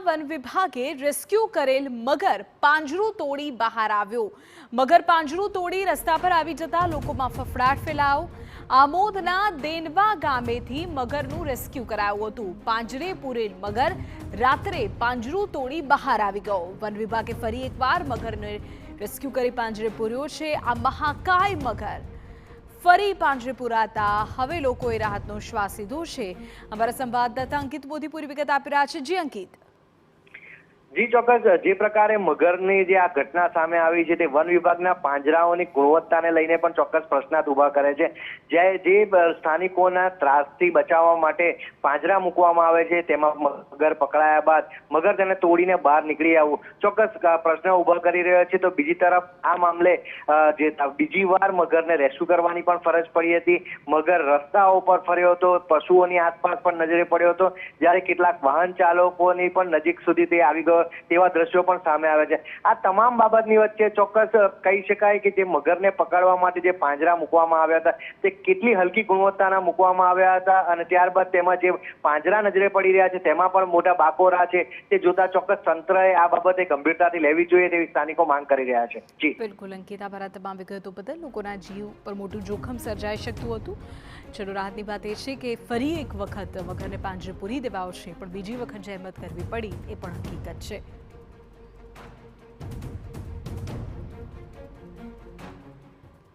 One વિભાગે rescue કરેલ મગર પાંજરું તોડી બહાર આવ્યો। મગર પાંજરું તોડી રસ્તા પર આવી જતા લોકોમાં ફફડાટ ફેલાયો। આમોદના દેનવા ગામેથી મગરનું રેસ્ક્યુ કરાયું હતું। પાંજરે પૂરેલ મગર રાત્રે પાંજરું તોડી બહાર આવી ગયો। વન વિભાગે ફરી એકવાર મગરને રેસ્ક્યુ કરી પાંજરે પૂર્યો છે। આ મહાકાય મગર ફરી પાંજરે પુરાતા હવે લોકોએ રાહતનો શ્વાસ લીધો છે। અમારા સંવાદદાતા અંકિત મોદી પૂરી વિગત આપી રહ્યા છે। જી અંકિત। જી ચોક્કસ, જે પ્રકારે મગરની જે આ ઘટના સામે આવી છે તે વન વિભાગના પાંજરાઓની ગુણવત્તાને લઈને પણ ચોક્કસ પ્રશ્નાર્થ ઉભા કરે છે। જે સ્થાનિકોના ત્રાસથી બચાવવા માટે પાંજરા મૂકવામાં આવે છે તેમાં મગર પકડાયા બાદ મગર તેને તોડીને બહાર નીકળી આવવું ચોક્કસ પ્રશ્ન ઉભા કરી રહ્યો છે। તો બીજી તરફ આ મામલે જે બીજી વાર મગરને રેસ્ક્યુ કરવાની પણ ફરજ પડી હતી। મગર રસ્તાઓ પર ફર્યો હતો, પશુઓની આસપાસ પણ નજરે પડ્યો હતો, જ્યારે કેટલાક વાહન ચાલકોની પણ નજીક સુધી તે આવી ગયો તેવા દ્રશ્યો પણ સામે આવે છે। આ તમામ બાબતની વચ્ચે ચોક્કસ કહી શકાય કે જે મગરને પકડવા માટે જે પાંજરા મૂકવામાં આવ્યા હતા તે કેટલી હલકી ગુણવત્તાના મૂકવામાં આવ્યા હતા અને ત્યારબાદ તેમાં જે પાંજરા નજરે પડી રહ્યા છે તેમાં પણ મોટા બાકોરા છે તે જોતા ચોક્કસ તંત્રએ આ બાબતે ગંભીરતાથી લેવી જોઈએ તેવી સ્થાનિકો માંગ કરી રહ્યા છે। જી બિલકુલ અંકિત, આભાર તમામ વિગતો બદલ। લોકોના જીવ પર મોટું જોખમ સર્જાઈ શકતું હતું। ચલો, રાહતની વાત એ છે કે ફરી એક વખત મગરને પાંજરે પૂરી દેવાયો છે, પણ બીજી વખત જહેમત કરવી પડી એ પણ હકીકત છે।